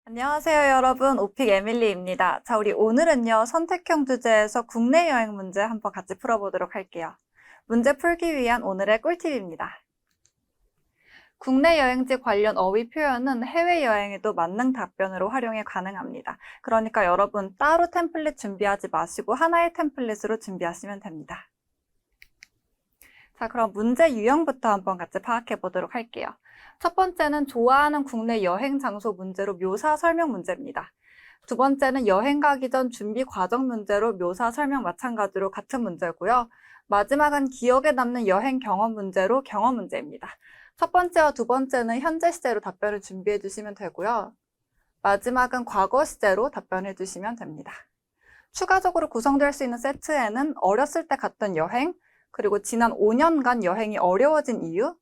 안녕하세요, 여러분. 오픽 에밀리입니다. 자, 우리 오늘은요, 선택형 주제에서 국내 여행 문제 한번 같이 풀어보도록 할게요. 문제 풀기 위한 오늘의 꿀팁입니다. 국내 여행지 관련 어휘 표현은 해외여행에도 만능 답변으로 활용이 가능합니다. 그러니까 여러분 따로 템플릿 준비하지 마시고 하나의 템플릿으로 준비하시면 됩니다. 자, 그럼 문제 유형부터 한번 같이 파악해 보도록 할게요. 첫 번째는 좋아하는 국내 여행 장소 문제로 묘사 설명 문제입니다. 두 번째는 여행 가기 전 준비 과정 문제로 묘사 설명 마찬가지로 같은 문제고요. 마지막은 기억에 남는 여행 경험 문제로 경험 문제입니다. 첫 번째와 두 번째는 현재 시제로 답변을 준비해 주시면 되고요. 마지막은 과거 시제로 답변해 주시면 됩니다. 추가적으로 구성될 수 있는 세트에는 어렸을 때 갔던 여행, 그리고 지난 5년간 여행이 어려워진 이유,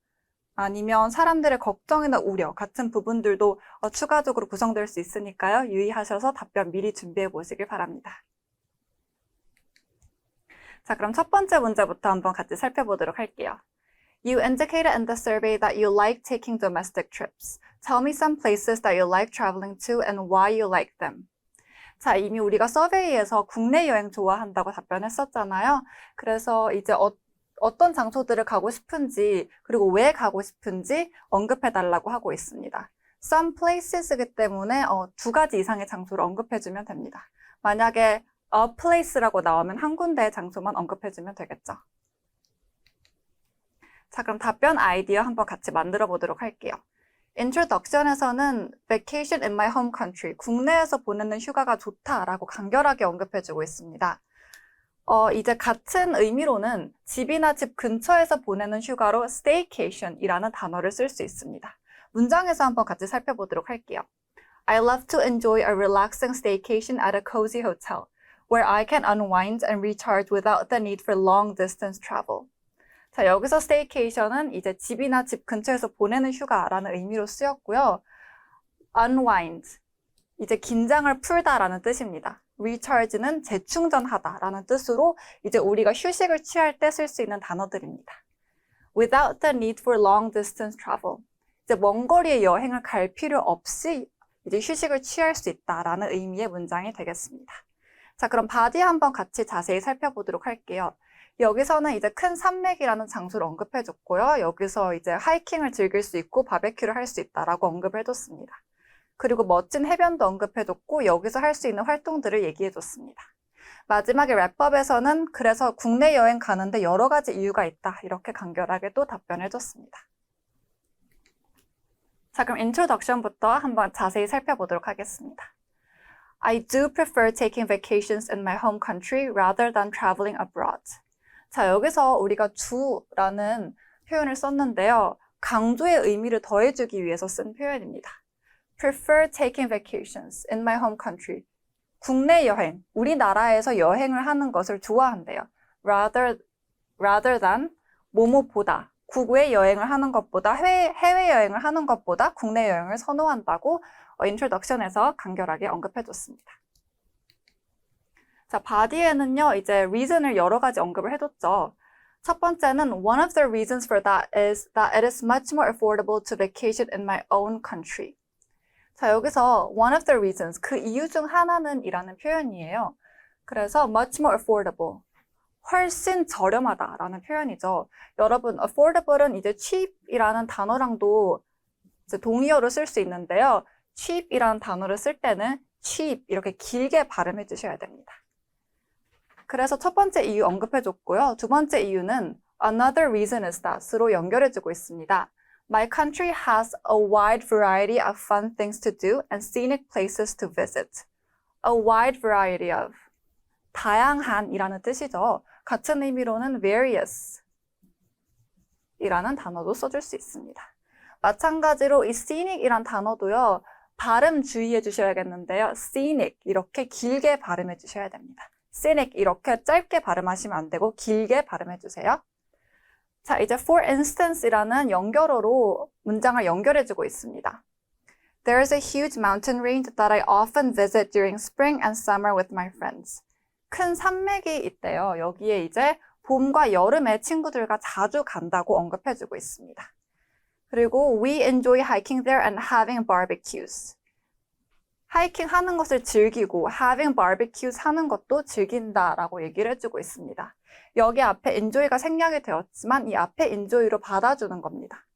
아니면 사람들의 걱정이나 우려 같은 부분들도 추가적으로 구성될 수 있으니까요. 유의하셔서 답변 미리 준비해 보시길 바랍니다. 자, 그럼 첫 번째 문제부터 한번 같이 살펴보도록 할게요. You indicated in the survey that you like taking domestic trips. Tell me some places that you like traveling to and why you like them. 자, 이미 우리가 서베이에서 국내 여행 좋아한다고 답변했었잖아요. 그래서 이제 어떤 장소들을 가고 싶은지, 그리고 왜 가고 싶은지 언급해달라고 하고 있습니다. Some places이기 때문에 두 가지 이상의 장소를 언급해주면 됩니다. 만약에 a place라고 나오면 한 군데의 장소만 언급해주면 되겠죠. 자, 그럼 답변 아이디어 한번 같이 만들어 보도록 할게요. Introduction에서는 vacation in my home country, 국내에서 보내는 휴가가 좋다라고 간결하게 언급해주고 있습니다. 이제 같은 의미로는 집이나 집 근처에서 보내는 휴가로 staycation이라는 단어를 쓸 수 있습니다. 문장에서 한번 같이 살펴보도록 할게요. I love to enjoy a relaxing staycation at a cozy hotel, where I can unwind and recharge without the need for long distance travel. 자, 여기서 staycation은 이제 집이나 집 근처에서 보내는 휴가라는 의미로 쓰였고요. unwind, 이제 긴장을 풀다라는 뜻입니다. recharge는 재충전하다라는 뜻으로 이제 우리가 휴식을 취할 때 쓸 수 있는 단어들입니다. Without the need for long distance travel, 이제 먼 거리의 여행을 갈 필요 없이 이제 휴식을 취할 수 있다라는 의미의 문장이 되겠습니다. 자, 그럼 바디 한번 같이 자세히 살펴보도록 할게요. 여기서는 이제 큰 산맥이라는 장소를 언급해줬고요. 여기서 이제 하이킹을 즐길 수 있고 바베큐를 할 수 있다라고 언급을 해줬습니다. 그리고 멋진 해변도 언급해줬고 여기서 할 수 있는 활동들을 얘기해줬습니다. 마지막에 랩업에서는 그래서 국내 여행 가는데 여러 가지 이유가 있다 이렇게 간결하게 또 답변해줬습니다. 자, 그럼 인트로덕션부터 한번 자세히 살펴보도록 하겠습니다. I do prefer taking vacations in my home country rather than traveling abroad. 자, 여기서 우리가 주라는 표현을 썼는데요. 강조의 의미를 더해주기 위해서 쓴 표현입니다. Prefer taking vacations in my home country. 국내 여행, 우리나라에서 여행을 하는 것을 좋아한대요. Rather than, 뭐뭐보다, 국외 여행을 하는 것보다, 해외 여행을 하는 것보다 국내 여행을 선호한다고 introduction에서 간결하게 언급해줬습니다. 자, body에는요, 이제 reason을 여러 가지 언급을 해줬죠. 첫 번째는 one of the reasons for that is that it is much more affordable to vacation in my own country. 자, 여기서 one of the reasons, 그 이유 중 하나는 이라는 표현이에요. 그래서 much more affordable, 훨씬 저렴하다라는 표현이죠. 여러분, affordable은 이제 cheap이라는 단어랑도 이제 동의어로 쓸 수 있는데요. cheap이라는 단어를 쓸 때는 cheap 이렇게 길게 발음해 주셔야 됩니다. 그래서 첫 번째 이유 언급해줬고요. 두 번째 이유는 another reason is that으로 연결해주고 있습니다. My country has a wide variety of fun things to do and scenic places to visit. A wide variety of, 다양한 이라는 뜻이죠. 같은 의미로는 various 이라는 단어도 써줄 수 있습니다. 마찬가지로 이 scenic 이란 단어도요. 발음 주의해 주셔야겠는데요. scenic 이렇게 길게 발음해 주셔야 됩니다. scenic 이렇게 짧게 발음하시면 안 되고 길게 발음해 주세요. 자, 이제 for instance이라는 연결어로 문장을 연결해주고 있습니다. There's a huge mountain range that I often visit during spring and summer with my friends. 큰 산맥이 있대요. 여기에 이제 봄과 여름에 친구들과 자주 간다고 언급해주고 있습니다. 그리고 we enjoy hiking there and having barbecues. 하이킹 하는 것을 즐기고 having barbecues 하는 것도 즐긴다라고 얘기를 해주고 있습니다. 여기 앞에 enjoy가 생략이 되었지만 이 앞에 enjoy로 받아주는 겁니다.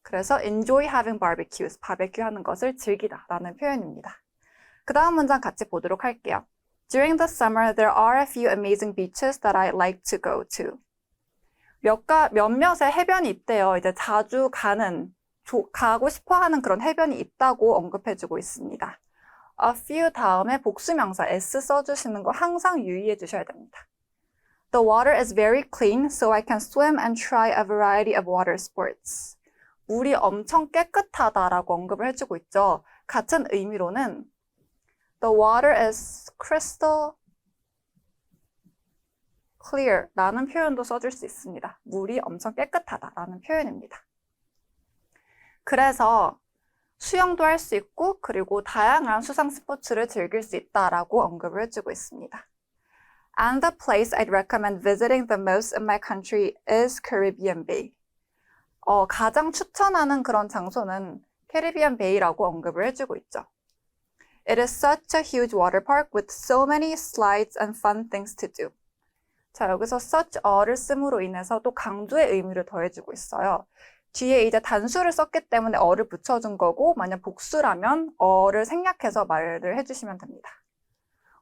그래서 enjoy having barbecues, 바베큐 하는 것을 즐기다라는 표현입니다. 그 다음 문장 같이 보도록 할게요. During the summer, there are a few amazing beaches that I like to go to. 몇몇의 해변이 있대요. 이제 자주 가고 싶어 하는 그런 해변이 있다고 언급해주고 있습니다. A few 다음에 복수명사 s 써주시는 거 항상 유의해 주셔야 됩니다. The water is very clean, so I can swim and try a variety of water sports. 물이 엄청 깨끗하다라고 언급을 해주고 있죠. 같은 의미로는 The water is crystal clear 라는 표현도 써줄 수 있습니다. 물이 엄청 깨끗하다라는 표현입니다. 그래서 수영도 할 수 있고 그리고 다양한 수상 스포츠를 즐길 수 있다라고 언급을 해주고 있습니다. And the place I'd recommend visiting the most in my country is Caribbean Bay. 가장 추천하는 그런 장소는 캐리비안 베이라고 언급을 해주고 있죠. It is such a huge water park with so many slides and fun things to do. 자, 여기서 such a를 씀으로 인해서 또 강조의 의미를 더해주고 있어요. 뒤에 이제 단수를 썼기 때문에 어를 붙여준 거고 만약 복수라면 어를 생략해서 말을 해주시면 됩니다.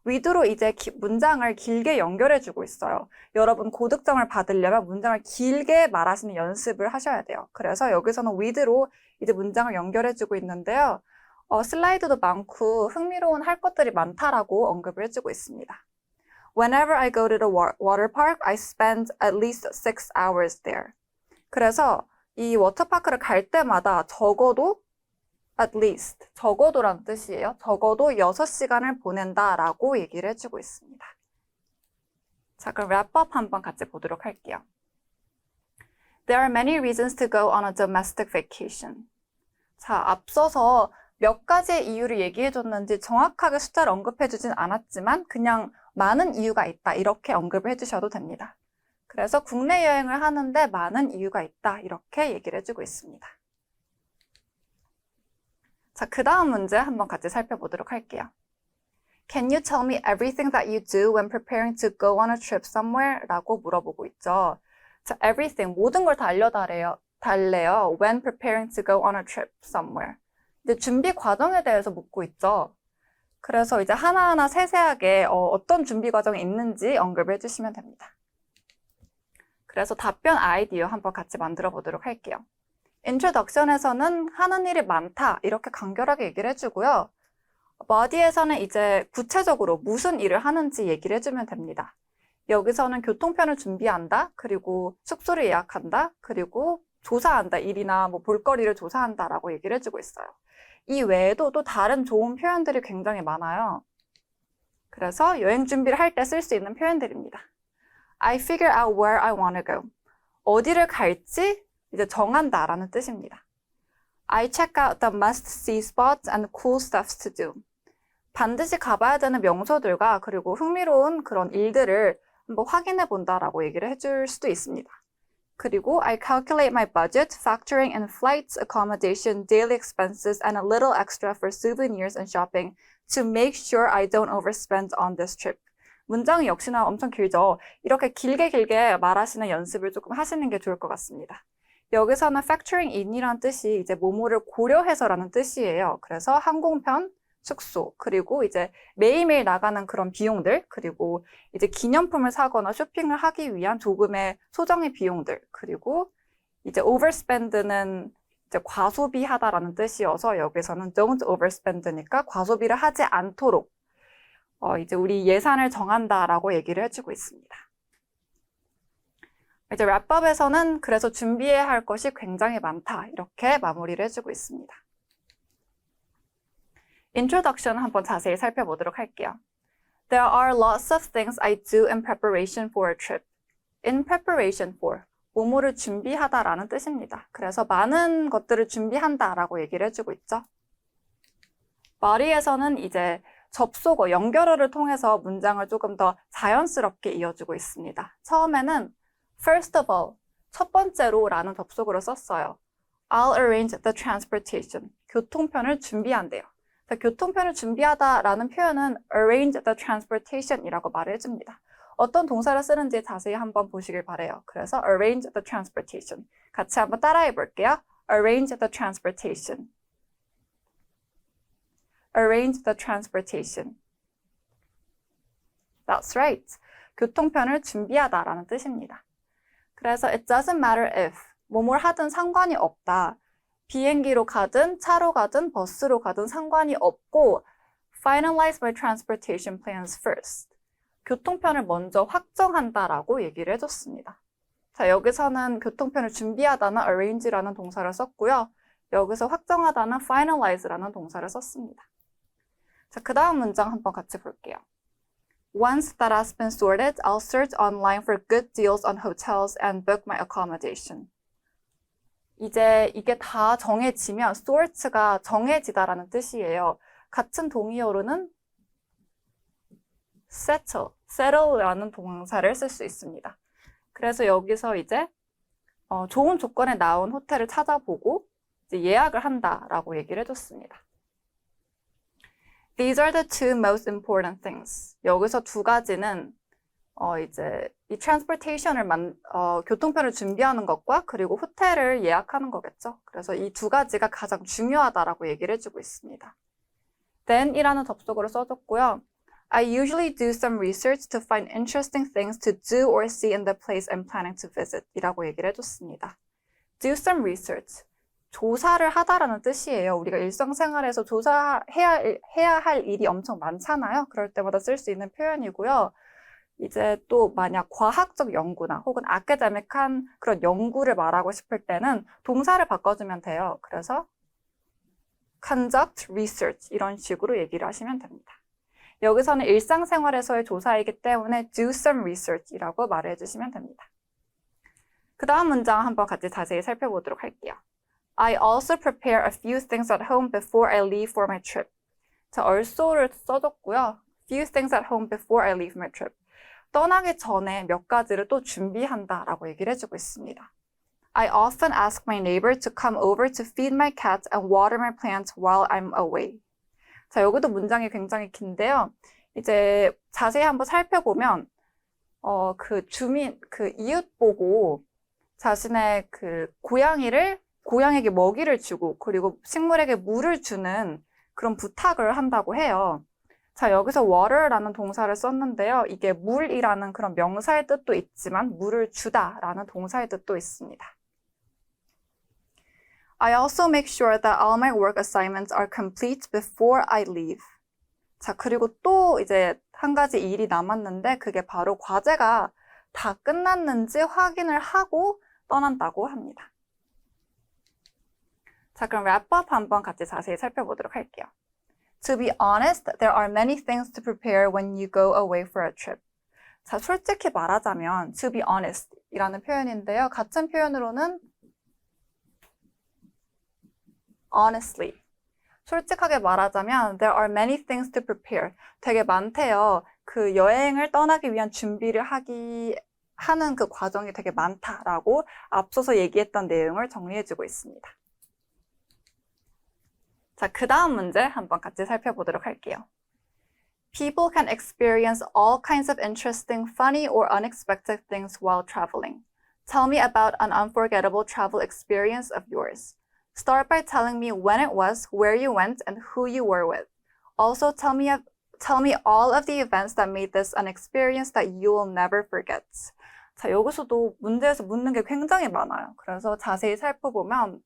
with로 이제 문장을 길게 연결해주고 있어요. 여러분 고득점을 받으려면 문장을 길게 말하시는 연습을 하셔야 돼요. 그래서 여기서는 with로 이제 문장을 연결해주고 있는데요. 슬라이드도 많고 흥미로운 할 것들이 많다라고 언급을 해주고 있습니다. Whenever I go to the water park, I spend at least 6 hours there. 그래서 이 워터파크를 갈 때마다 적어도 at least, 적어도라는 뜻이에요. 적어도 6시간을 보낸다라고 얘기를 해주고 있습니다. 자, 그럼 wrap-up 한번 같이 보도록 할게요. There are many reasons to go on a domestic vacation. 자, 앞서서 몇 가지의 이유를 얘기해줬는지 정확하게 숫자를 언급해주진 않았지만 그냥 많은 이유가 있다 이렇게 언급을 해주셔도 됩니다. 그래서 국내 여행을 하는데 많은 이유가 있다 이렇게 얘기를 해주고 있습니다. 자, 그 다음 문제 한번 같이 살펴보도록 할게요. Can you tell me everything that you do when preparing to go on a trip somewhere? 라고 물어보고 있죠. 자, everything, 모든 걸 다 알려달래요. When preparing to go on a trip somewhere. 이제 준비 과정에 대해서 묻고 있죠. 그래서 이제 하나하나 세세하게 어떤 준비 과정이 있는지 언급을 해주시면 됩니다. 그래서 답변 아이디어 한번 같이 만들어 보도록 할게요. introduction에서는 하는 일이 많다 이렇게 간결하게 얘기를 해주고요. body에서는 이제 구체적으로 무슨 일을 하는지 얘기를 해주면 됩니다. 여기서는 교통편을 준비한다, 그리고 숙소를 예약한다, 그리고 조사한다, 일이나 뭐 볼거리를 조사한다라고 얘기를 해주고 있어요. 이 외에도 또 다른 좋은 표현들이 굉장히 많아요. 그래서 여행 준비를 할 때 쓸 수 있는 표현들입니다. I figure out where I want to go. 어디를 갈지 이제 정한다라는 뜻입니다. I check out the must-see spots and cool stuff to do. 반드시 가봐야 되는 명소들과 그리고 흥미로운 그런 일들을 한번 확인해 본다라고 얘기를 해줄 수도 있습니다. 그리고 I calculate my budget, factoring in flights, accommodation, daily expenses, and a little extra for souvenirs and shopping to make sure I don't overspend on this trip. 문장이 역시나 엄청 길죠. 이렇게 길게 말하시는 연습을 조금 하시는 게 좋을 것 같습니다. 여기서는 factoring in이란 뜻이 이제 뭐뭐를 고려해서라는 뜻이에요. 그래서 항공편, 숙소, 그리고 이제 매일매일 나가는 그런 비용들, 그리고 이제 기념품을 사거나 쇼핑을 하기 위한 조금의 소정의 비용들, 그리고 이제 overspend는 이제 과소비하다라는 뜻이어서 여기서는 don't overspend니까 과소비를 하지 않도록 이제 우리 예산을 정한다라고 얘기를 해주고 있습니다. 이제 랩업에서는 그래서 준비해야 할 것이 굉장히 많다 이렇게 마무리를 해주고 있습니다. Introduction 한번 자세히 살펴보도록 할게요. There are lots of things I do in preparation for a trip. In preparation for, 뭐뭐를 준비하다라는 뜻입니다. 그래서 많은 것들을 준비한다라고 얘기를 해주고 있죠. body에서는 이제 접속어, 연결어를 통해서 문장을 조금 더 자연스럽게 이어주고 있습니다. 처음에는 first of all, 첫 번째로 라는 접속어를 썼어요. I'll arrange the transportation. 교통편을 준비한대요. 자, 교통편을 준비하다라는 표현은 arrange the transportation이라고 말을 해줍니다. 어떤 동사를 쓰는지 자세히 한번 보시길 바래요. 그래서 arrange the transportation. 같이 한번 따라해 볼게요. arrange the transportation. arrange the transportation. That's right. 교통편을 준비하다라는 뜻입니다. 그래서 it doesn't matter if, 뭐뭘 하든 상관이 없다. 비행기로 가든 차로 가든 버스로 가든 상관이 없고 finalize my transportation plans first. 교통편을 먼저 확정한다라고 얘기를 해줬습니다. 자, 여기서는 교통편을 준비하다는 arrange라는 동사를 썼고요. 여기서 확정하다는 finalize라는 동사를 썼습니다. 자, 그 다음 문장 한번 같이 볼게요. Once that has been sorted, I'll search online for good deals on hotels and book my accommodation. 이제 이게 다 정해지면 sort가 정해지다라는 뜻이에요. 같은 동의어로는 settle라는 동사를 쓸 수 있습니다. 그래서 여기서 이제 좋은 조건에 나온 호텔을 찾아보고 이제 예약을 한다라고 얘기를 해줬습니다. These are the two most important things. 여기서 두 가지는 이제 이 transportation을 교통편을 준비하는 것과 그리고 호텔을 예약하는 거겠죠. 그래서 이 두 가지가 가장 중요하다라고 얘기를 해주고 있습니다. then이라는 접속어를 써줬고요. I usually do some research to find interesting things to do or see in the place I'm planning to visit 이라고 얘기를 해줬습니다. Do some research. 조사를 하다라는 뜻이에요. 우리가 일상생활에서 조사해야 할 일이 엄청 많잖아요. 그럴 때마다 쓸 수 있는 표현이고요. 이제 또 만약 과학적 연구나 혹은 아카데믹한 그런 연구를 말하고 싶을 때는 동사를 바꿔주면 돼요. 그래서 conduct research 이런 식으로 얘기를 하시면 됩니다. 여기서는 일상생활에서의 조사이기 때문에 do some research이라고 말을 해주시면 됩니다. 그 다음 문장 한번 같이 자세히 살펴보도록 할게요. I also prepare a few things at home before I leave for my trip. 자, also를 써줬고요. Few things at home before I leave my trip. 떠나기 전에 몇 가지를 또 준비한다라고 얘기를 해주고 있습니다. I often ask my neighbor to come over to feed my cat and water my plants while I'm away. 자, 여기도 문장이 굉장히 긴데요. 이제 자세히 한번 살펴보면 그 이웃 보고 자신의 그 고양이에게 먹이를 주고 그리고 식물에게 물을 주는 그런 부탁을 한다고 해요. 자, 여기서 water라는 동사를 썼는데요. 이게 물이라는 그런 명사의 뜻도 있지만 물을 주다라는 동사의 뜻도 있습니다. I also make sure that all my work assignments are complete before I leave. 자, 그리고 또 이제 한 가지 일이 남았는데 그게 바로 과제가 다 끝났는지 확인을 하고 떠난다고 합니다. 자, 그럼 wrap-up 한번 같이 자세히 살펴보도록 할게요. To be honest, there are many things to prepare when you go away for a trip. 자, 솔직히 말하자면 to be honest 이라는 표현인데요. 같은 표현으로는 honestly. 솔직하게 말하자면 there are many things to prepare. 되게 많대요. 그 여행을 떠나기 위한 준비를 하는 그 과정이 되게 많다라고 앞서서 얘기했던 내용을 정리해주고 있습니다. 자, 그 다음 문제 한번 같이 살펴보도록 할게요. People can experience all kinds of interesting, funny, or unexpected things while traveling. Tell me about an unforgettable travel experience of yours. Start by telling me when it was, where you went, and who you were with. Also, tell me all of the events that made this an experience that you will never forget. 자, 여기서도 문제에서 묻는 게 굉장히 많아요. 그래서 자세히 살펴보면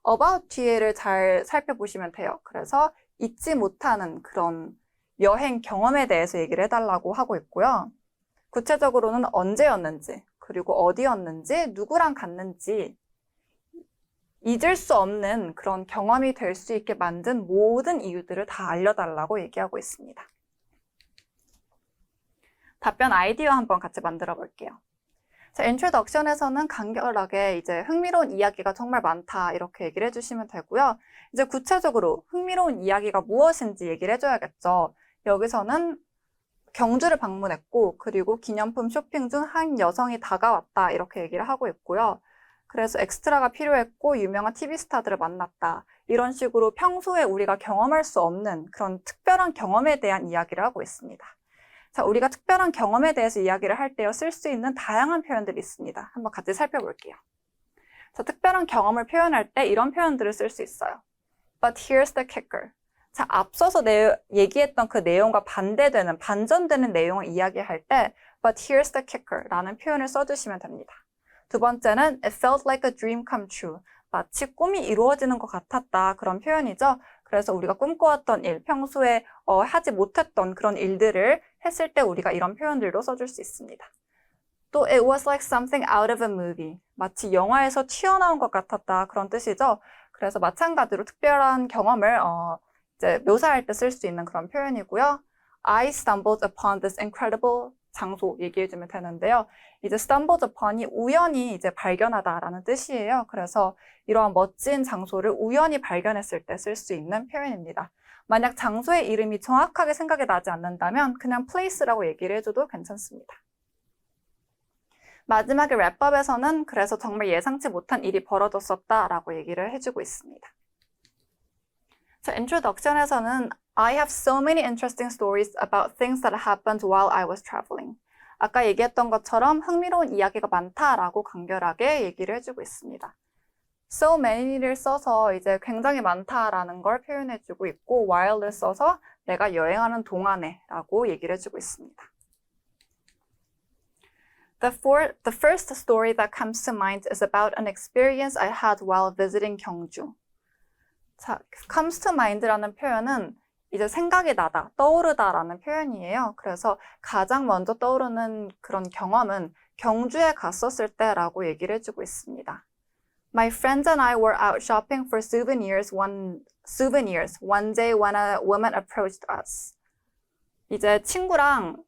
about 뒤에를 잘 살펴보시면 돼요. 그래서 잊지 못하는 그런 여행 경험에 대해서 얘기를 해달라고 하고 있고요. 구체적으로는 언제였는지, 그리고 어디였는지, 누구랑 갔는지, 잊을 수 없는 그런 경험이 될 수 있게 만든 모든 이유들을 다 알려달라고 얘기하고 있습니다. 답변 아이디어 한번 같이 만들어 볼게요. 자, 인트로덕션에서는 간결하게 이제 흥미로운 이야기가 정말 많다 이렇게 얘기를 해주시면 되고요. 이제 구체적으로 흥미로운 이야기가 무엇인지 얘기를 해줘야겠죠. 여기서는 경주를 방문했고 그리고 기념품 쇼핑 중 한 여성이 다가왔다 이렇게 얘기를 하고 있고요. 그래서 엑스트라가 필요했고 유명한 TV 스타들을 만났다. 이런 식으로 평소에 우리가 경험할 수 없는 그런 특별한 경험에 대한 이야기를 하고 있습니다. 자, 우리가 특별한 경험에 대해서 이야기를 할 때요, 쓸 수 있는 다양한 표현들이 있습니다. 한번 같이 살펴볼게요. 자, 특별한 경험을 표현할 때 이런 표현들을 쓸 수 있어요. But here's the kicker. 자, 앞서서 얘기했던 그 내용과 반대되는, 반전되는 내용을 이야기할 때 But here's the kicker 라는 표현을 써주시면 됩니다. 두 번째는 It felt like a dream come true. 마치 꿈이 이루어지는 것 같았다. 그런 표현이죠. 그래서 우리가 꿈꿔왔던 일, 평소에 하지 못했던 그런 일들을 했을 때 우리가 이런 표현들도 써줄 수 있습니다. 또 It was like something out of a movie. 마치 영화에서 튀어나온 것 같았다. 그런 뜻이죠. 그래서 마찬가지로 특별한 경험을 이제 묘사할 때 쓸 수 있는 그런 표현이고요. I stumbled upon this incredible 장소 얘기해주면 되는데요. 이제 stumbled upon이 우연히 이제 발견하다라는 뜻이에요. 그래서 이러한 멋진 장소를 우연히 발견했을 때 쓸 수 있는 표현입니다. 만약 장소의 이름이 정확하게 생각이 나지 않는다면 그냥 place라고 얘기를 해줘도 괜찮습니다. 마지막에 랩업에서는 그래서 정말 예상치 못한 일이 벌어졌었다라고 얘기를 해주고 있습니다. 자, introduction에서는 I have so many interesting stories about things that happened while I was traveling. 아까 얘기했던 것처럼 흥미로운 이야기가 많다라고 간결하게 얘기를 해주고 있습니다. So many를 써서 이제 굉장히 많다라는 걸 표현해주고 있고 while를 써서 내가 여행하는 동안에 라고 얘기를 해주고 있습니다. The first story that comes to mind is about an experience I had while visiting 경주. 자, comes to mind라는 표현은 이제 생각이 나다, 떠오르다라는 표현이에요. 그래서 가장 먼저 떠오르는 그런 경험은 경주에 갔었을 때라고 얘기를 해주고 있습니다. My friends and I were out shopping for souvenirs one day when a woman approached us. 이제 친구랑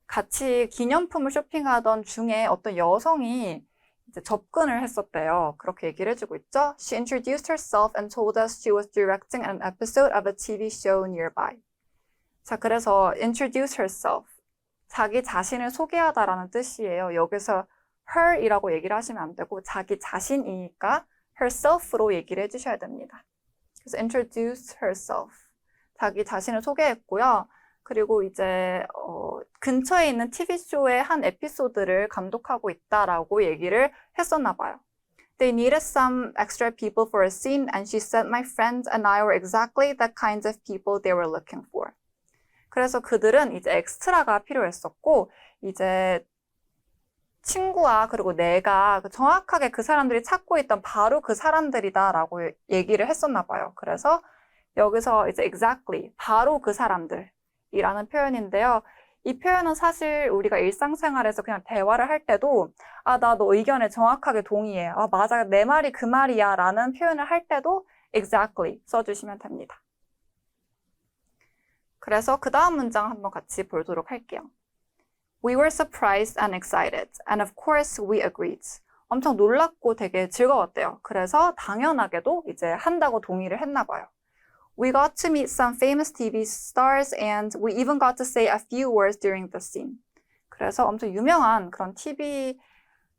같이 기념품을 쇼핑하던 중에 어떤 여성이 이제 접근을 했었대요. 그렇게 얘기를 해주고 있죠. She introduced herself and told us she was directing an episode of a TV show nearby. 자, 그래서 introduce herself, 자기 자신을 소개하다라는 뜻이에요. 여기서 her이라고 얘기를 하시면 안 되고 자기 자신이니까 herself로 얘기를 해주셔야 됩니다. 그래서 introduce herself, 자기 자신을 소개했고요. 그리고 이제 근처에 있는 TV쇼의 한 에피소드를 감독하고 있다라고 얘기를 했었나 봐요. They needed some extra people for a scene and she said my friends and I were exactly the kinds of people they were looking for. 그래서 그들은 이제 엑스트라가 필요했었고 이제 친구와 그리고 내가 정확하게 그 사람들이 찾고 있던 바로 그 사람들이다라고 얘기를 했었나 봐요. 그래서 여기서 이제 exactly, 바로 그 사람들 이라는 표현인데요. 이 표현은 사실 우리가 일상생활에서 그냥 대화를 할 때도 나 너 의견에 정확하게 동의해. 맞아. 내 말이 그 말이야 라는 표현을 할 때도 exactly 써주시면 됩니다. 그래서 그 다음 문장 한번 같이 보도록 할게요. We were surprised and excited, and of course we agreed. 엄청 놀랍고 되게 즐거웠대요. 그래서 당연하게도 이제 한다고 동의를 했나 봐요. We got to meet some famous TV stars and we even got to say a few words during the scene. 그래서 엄청 유명한 그런 TV,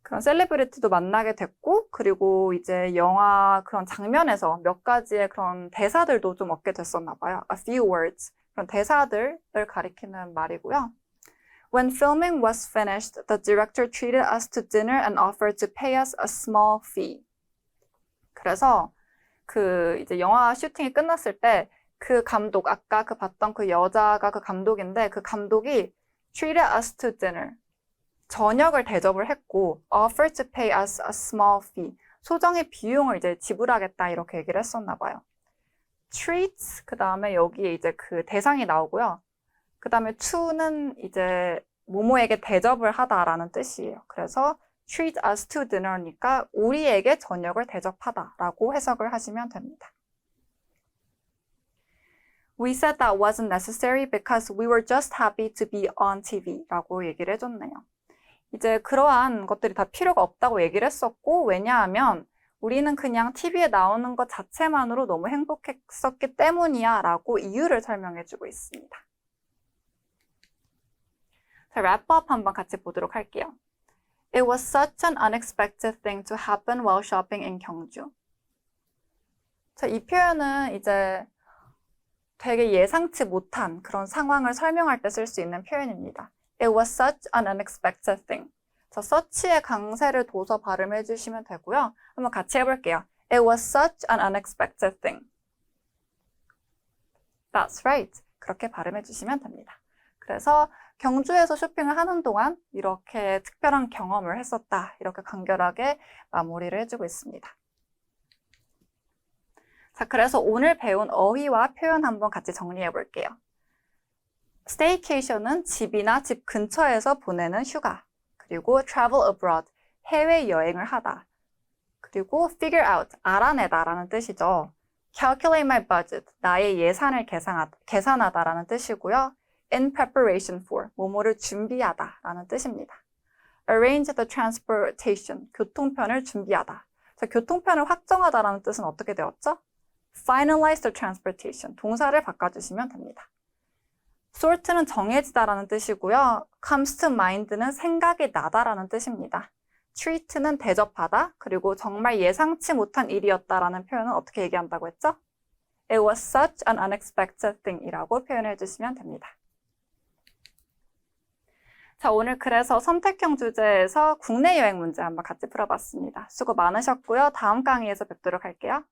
그런 셀레브리티도 만나게 됐고, 그리고 이제 영화 그런 장면에서 몇 가지의 그런 대사들도 좀 얻게 됐었나 봐요. A few words. 그런 대사들을 가리키는 말이고요. When filming was finished, the director treated us to dinner and offered to pay us a small fee. 그래서 이제 영화 슈팅이 끝났을 때 그 감독, 아까 봤던 그 여자가 그 감독인데 그 감독이 treated us to dinner, 저녁을 대접을 했고 offered to pay us a small fee, 소정의 비용을 이제 지불하겠다 이렇게 얘기를 했었나 봐요. treat, 그 다음에 여기에 이제 그 대상이 나오고요. 그 다음에 to는 이제 모모에게 대접을 하다라는 뜻이에요. 그래서 treat us to dinner니까 우리에게 저녁을 대접하다라고 해석을 하시면 됩니다. We said that wasn't necessary because we were just happy to be on TV라고 얘기를 해줬네요. 이제 그러한 것들이 다 필요가 없다고 얘기를 했었고 왜냐하면 우리는 그냥 TV에 나오는 것 자체만으로 너무 행복했었기 때문이야 라고 이유를 설명해주고 있습니다. 자, 랩업 한번 같이 보도록 할게요. It was such an unexpected thing to happen while shopping in 경주. 자, 이 표현은 이제 되게 예상치 못한 그런 상황을 설명할 때 쓸 수 있는 표현입니다. It was such an unexpected thing. 자, such의 강세를 둬서 발음해 주시면 되고요. 한번 같이 해볼게요. It was such an unexpected thing. That's right. 그렇게 발음해 주시면 됩니다. 그래서 경주에서 쇼핑을 하는 동안 이렇게 특별한 경험을 했었다. 이렇게 간결하게 마무리를 해주고 있습니다. 자, 그래서 오늘 배운 어휘와 표현 한번 같이 정리해 볼게요. staycation은 집이나 집 근처에서 보내는 휴가. 그리고 travel abroad, 해외여행을 하다. 그리고 figure out, 알아내다 라는 뜻이죠. calculate my budget, 나의 예산을 계산하다 라는 뜻이고요. in preparation for, 뭐뭐를 준비하다 라는 뜻입니다. arrange the transportation, 교통편을 준비하다. 자, 교통편을 확정하다 라는 뜻은 어떻게 되었죠? finalize the transportation, 동사를 바꿔주시면 됩니다. sort는 정해지다 라는 뜻이고요. comes to mind는 생각이 나다 라는 뜻입니다. treat는 대접하다, 그리고 정말 예상치 못한 일이었다 라는 표현은 어떻게 얘기한다고 했죠? It was such an unexpected thing 이라고 표현해 주시면 됩니다. 자, 오늘 그래서 선택형 주제에서 국내 여행 문제 한번 같이 풀어봤습니다. 수고 많으셨고요. 다음 강의에서 뵙도록 할게요.